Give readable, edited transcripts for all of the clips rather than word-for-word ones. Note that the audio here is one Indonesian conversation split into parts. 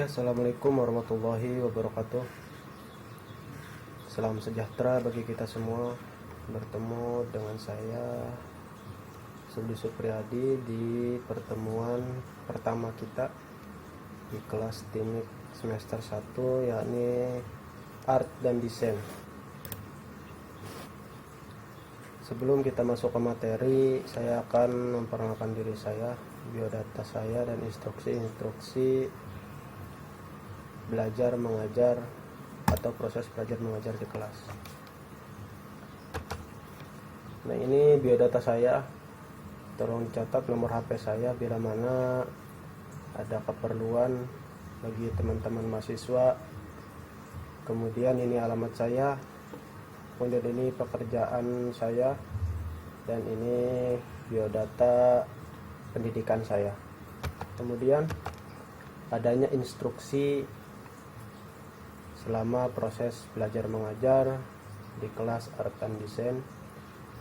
Assalamualaikum warahmatullahi wabarakatuh. Salam sejahtera bagi kita semua. Bertemu dengan saya Sudi Supriyadi di pertemuan pertama kita di kelas TIMIK semester 1, yakni Art dan Desain. Sebelum kita masuk ke materi, saya akan memperkenalkan diri saya, biodata saya, dan instruksi-instruksi belajar mengajar atau proses belajar mengajar di kelas. Nah, ini biodata saya. Tolong catat nomor HP saya bila mana ada keperluan bagi teman-teman mahasiswa. Kemudian ini alamat saya, kemudian ini pekerjaan saya, dan ini biodata pendidikan saya. Kemudian adanya instruksi selama proses belajar mengajar di kelas Art and Design.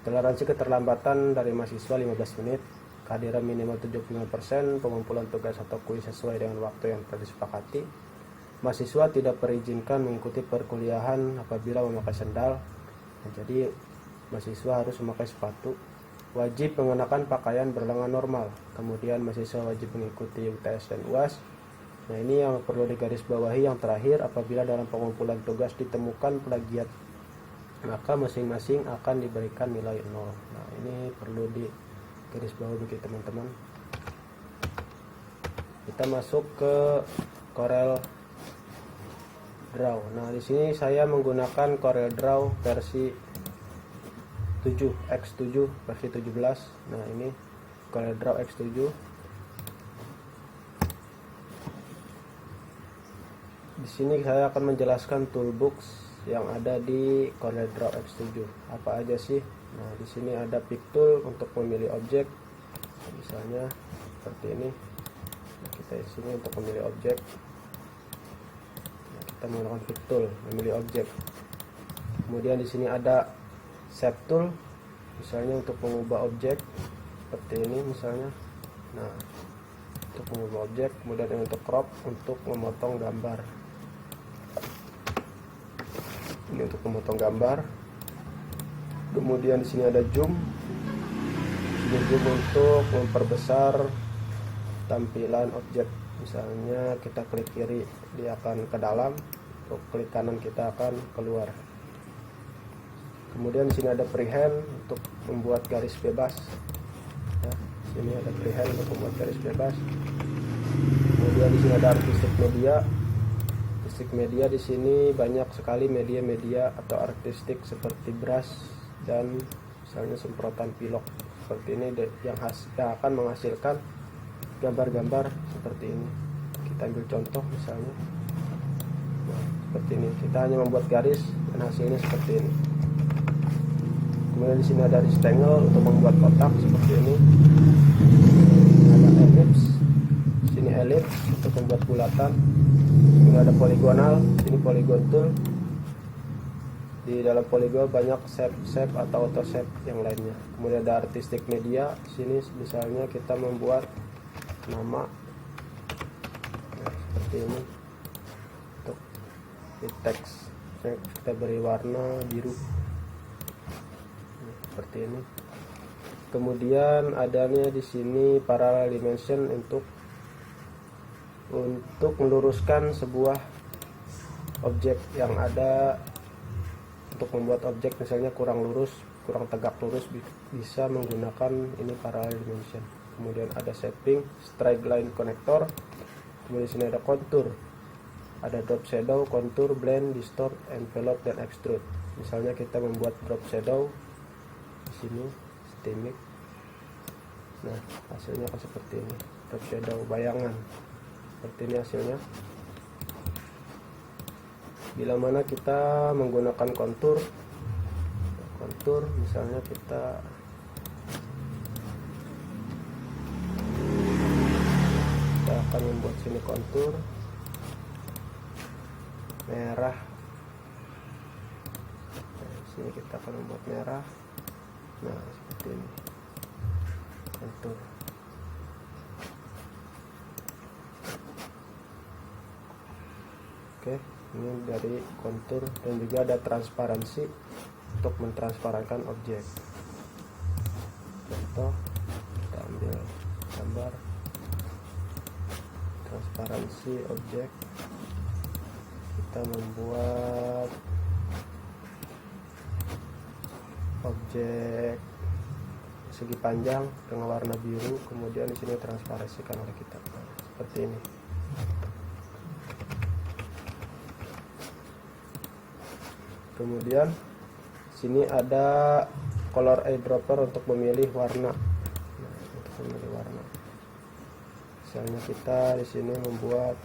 Toleransi keterlambatan dari mahasiswa 15 menit, kehadiran minimal 75%, pengumpulan tugas atau kuis sesuai dengan waktu yang telah disepakati. Mahasiswa tidak perizinkan mengikuti perkuliahan apabila memakai sendal. Nah, jadi mahasiswa harus memakai sepatu. Wajib mengenakan pakaian berlengan normal. Kemudian mahasiswa wajib mengikuti UTS dan UAS. Nah, ini yang perlu digarisbawahi yang terakhir, apabila dalam pengumpulan tugas ditemukan plagiat, maka masing-masing akan diberikan nilai 0. Nah, ini perlu digarisbawahi bagi teman-teman. Kita masuk ke Corel Draw. Nah, di sini saya menggunakan Corel Draw versi 7x7 versi 17. Nah, ini Corel Draw X7. Di sini saya akan menjelaskan toolbox yang ada di Corel Draw X7. Apa aja sih? Nah, di sini ada pick tool untuk memilih objek. Misalnya seperti ini. Nah, kita di sini untuk memilih objek. Nah, kita menggunakan pick tool memilih objek. Kemudian di sini ada shape tool, misalnya untuk mengubah objek seperti ini misalnya. Nah, untuk mengubah objek. Kemudian untuk crop, untuk memotong gambar. Ini untuk memotong gambar. Kemudian di sini ada zoom. Ini zoom untuk memperbesar tampilan objek. Misalnya kita klik kiri, dia akan ke dalam. Untuk klik kanan, kita akan keluar. Kemudian di sini ada freehand untuk membuat garis bebas. Nah, di sini ada freehand untuk membuat garis bebas. Kemudian di sini ada artistic media. Artistic media di sini banyak sekali media-media atau artistik seperti brush dan misalnya semprotan pilok seperti ini yang akan menghasilkan gambar-gambar seperti ini. Kita ambil contoh misalnya. Nah, seperti ini. Kita hanya membuat garis dan hasilnya seperti ini. Kemudian di sini ada rectangle untuk membuat kotak seperti ini. Ada ellipse. Di sini ellipse untuk membuat bulatan. Ini ada poligonal, ini polygon tool. Di dalam polygon banyak shape atau auto shape yang lainnya. Kemudian ada artistic media. Sini misalnya kita membuat nama, nah, seperti ini. Untuk di teks kita beri warna biru, nah, seperti ini. Kemudian adanya di sini parallel dimension untuk meluruskan sebuah objek yang ada. Untuk membuat objek misalnya kurang tegak lurus, bisa menggunakan ini parallel dimension. Kemudian ada shaping, straight line connector. Kemudian di sini ada contour, ada drop shadow, contour, blend, distort, envelope, dan extrude. Misalnya kita membuat drop shadow di sini, TIMIK. Nah, hasilnya akan seperti ini, drop shadow bayangan. Seperti ini hasilnya. Bila mana kita menggunakan kontur, misalnya kita akan membuat sini kontur merah. Nah, sini kita akan membuat merah. Nah, seperti ini kontur. Oke, ini dari kontur, dan juga ada transparansi untuk mentransparankan objek. Contoh, kita ambil gambar transparansi objek, kita membuat objek segi panjang dengan warna biru, kemudian di sini transparansikan oleh kita. Nah, seperti ini. Kemudian sini ada color eyedropper untuk memilih warna. Nah, untuk memilih warna. Misalnya kita di sini membuat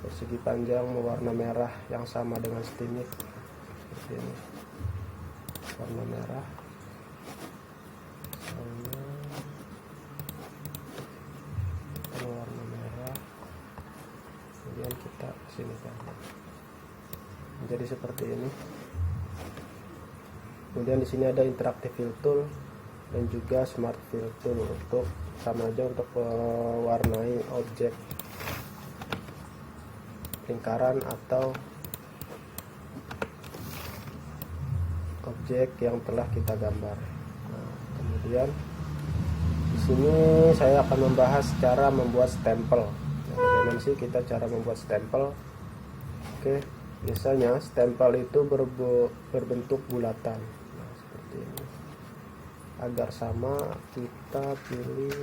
persegi panjang mewarna merah yang sama dengan stimik, seperti ini. Warna merah. Warna merah. Kemudian kita sini kan. Jadi seperti ini. Kemudian di sini ada interactive fill tool dan juga smart fill tool untuk sama aja untuk mewarnai objek lingkaran atau objek yang telah kita gambar. Nah, kemudian di sini saya akan membahas cara membuat stempel. Nah, bagaimana sih kita cara membuat stempel? Oke, biasanya stempel itu berbentuk bulatan. Nah, seperti ini. Agar sama, kita pilih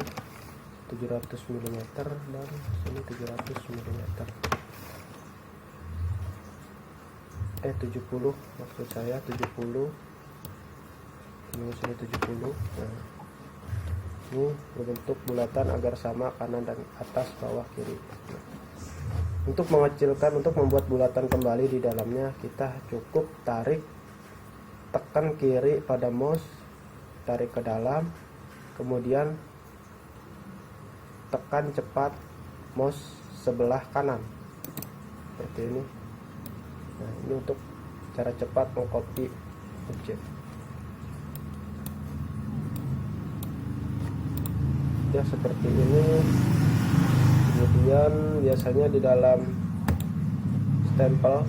700 mm dan sini 700 mm. 70 maksud saya, 70. Ini sini 70. Nah, ini berbentuk bulatan agar sama kanan dan atas, bawah, kiri. Nah, untuk mengecilkan, untuk membuat bulatan kembali di dalamnya, kita cukup tarik, tekan kiri pada mouse, tarik ke dalam, kemudian tekan cepat mouse sebelah kanan, seperti ini. Nah, ini untuk cara cepat mengcopy objek. Ya, seperti ini. Kemudian biasanya di dalam stempel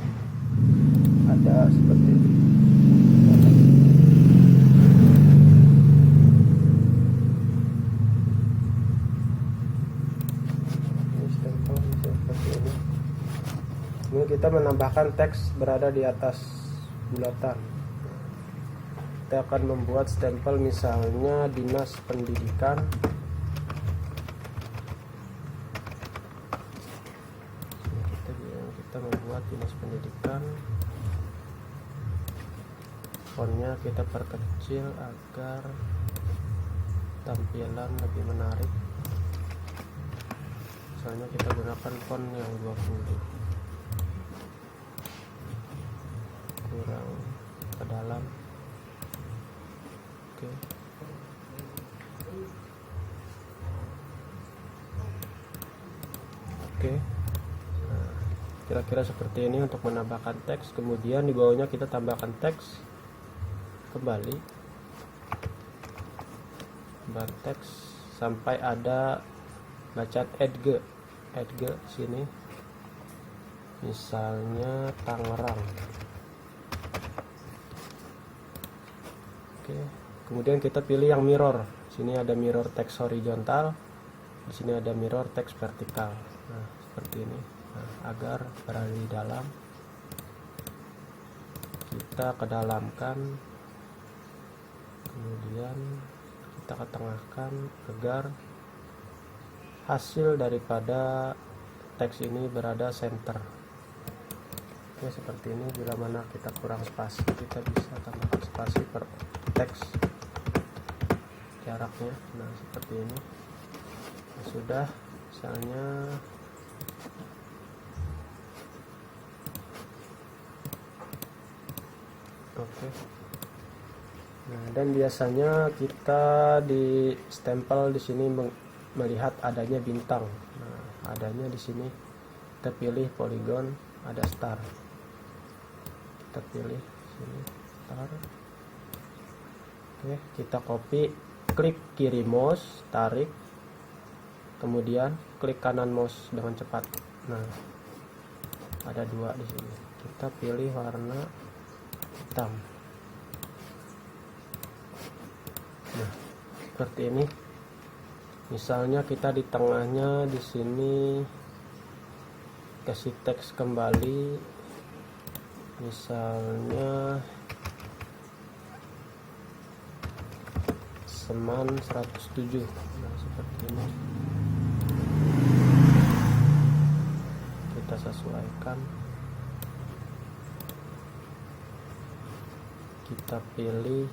ada seperti ini. Ini stempel seperti ini. Ini kita menambahkan teks berada di atas bulatan. Kita akan membuat stempel misalnya Dinas Pendidikan. Kita membuat Dinas Pendidikan. Fontnya kita perkecil agar tampilan lebih menarik. Misalnya kita gunakan font yang 20. Kurang ke dalam. Oke. Oke. Nah, kira-kira seperti ini untuk menambahkan teks. Kemudian di bawahnya kita tambahkan teks kembali, gambar teks sampai ada bacaan Edge sini, misalnya Tangerang. Oke, kemudian kita pilih yang mirror. Sini ada mirror teks horizontal, di sini ada mirror teks vertikal. Nah, seperti ini. Nah, agar berada di dalam, kita kedalamkan, kemudian kita ketengahkan agar hasil daripada teks ini berada center. Oke, seperti ini. Bila mana kita kurang spasi, kita bisa tambahkan spasi per teks jaraknya. Nah, seperti ini. Nah, sudah, misalnya oke. Nah, dan biasanya kita di stempel di sini melihat adanya bintang. Nah, adanya di sini kita pilih polygon, ada star. Kita pilih sini star. Oke, kita copy, klik kiri mouse, tarik, kemudian klik kanan mouse dengan cepat. Nah, ada 2 di sini. Kita pilih warna hitam. Nah, seperti ini. Misalnya kita di tengahnya di sini kasih teks kembali, misalnya Seman 107. Nah, seperti ini. Kita sesuaikan. Kita pilih.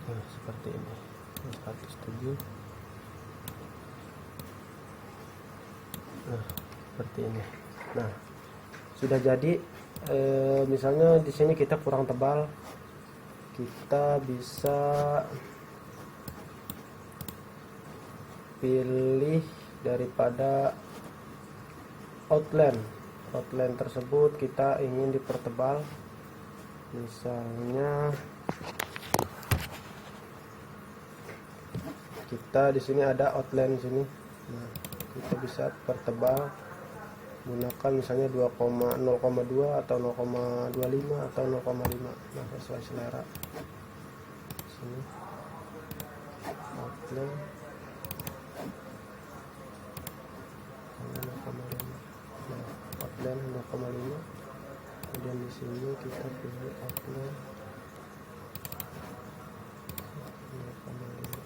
Nah, seperti ini. 107. Nah, seperti ini. Nah, sudah jadi. Misalnya di sini kita kurang tebal, kita bisa pilih daripada outline tersebut kita ingin dipertebal. Misalnya kita di sini ada outline sini. Nah, kita bisa pertebal gunakan misalnya 0,2 atau 0,25 atau 0,5. Nah, sesuai selera. Sini outline 0,5. Nah, outline 0,5. Kemudian di sini kita pilih outline 0,5.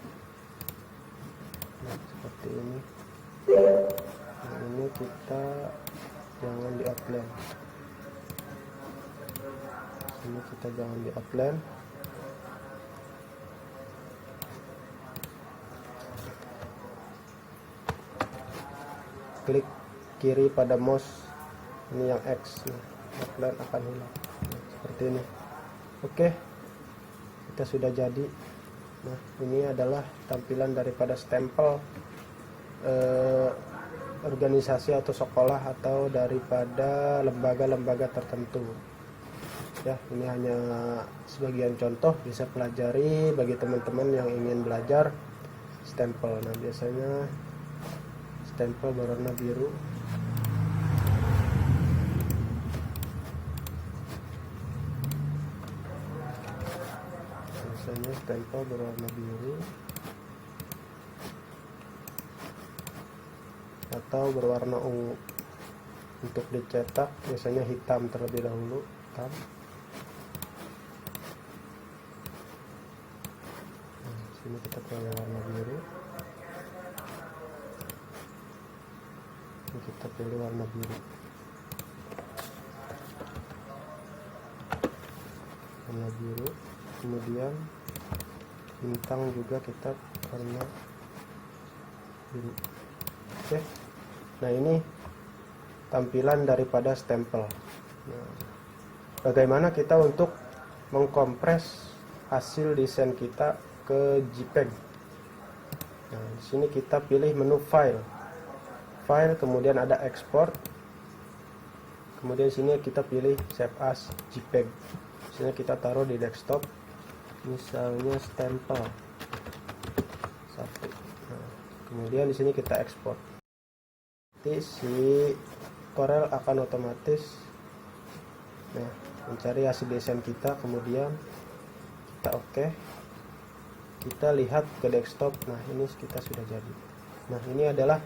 Nah, seperti ini. Nah, ini kita jangan di outline. Ini kita jangan di outline. Klik kiri pada mouse ini yang X. Nah, outline akan hilang. Nah, seperti ini. Oke, kita sudah jadi. Nah, ini adalah tampilan daripada stempel organisasi atau sekolah atau daripada lembaga-lembaga tertentu. Ya, ini hanya sebagian contoh, bisa pelajari bagi teman-teman yang ingin belajar stempel. Nah, biasanya stempel berwarna biru. Biasanya stempel berwarna biru atau berwarna ungu. Untuk dicetak biasanya hitam terlebih dahulu, hitam. Nah, sini kita pilih warna biru. Ini kita pilih warna biru. Warna biru. Kemudian bintang juga kita warna biru. Oke. Nah, ini tampilan daripada stempel. Nah, bagaimana kita untuk mengkompres hasil desain kita ke JPEG? Nah, di sini kita pilih menu file, kemudian ada export, kemudian sini kita pilih save as JPEG. Sini kita taruh di desktop, misalnya stempel 1. Nah, kemudian di sini kita ekspor. Si Corel akan otomatis mencari hasil desain kita, kemudian kita oke. Kita lihat ke desktop. Nah, ini kita sudah jadi. Nah, ini adalah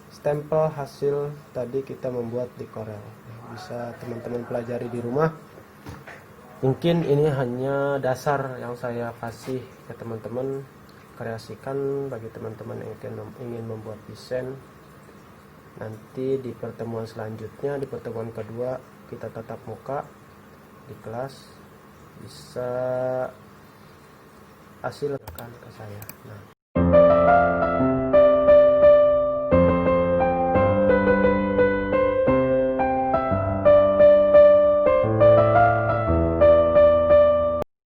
stempel hasil tadi kita membuat di Corel. Bisa teman-teman pelajari di rumah. Mungkin ini hanya dasar yang saya kasih ke teman-teman, kreasikan bagi teman-teman yang ingin membuat desain. Nanti di pertemuan selanjutnya, di pertemuan kedua, kita tatap muka di kelas, bisa hasilkan ke saya. Nah.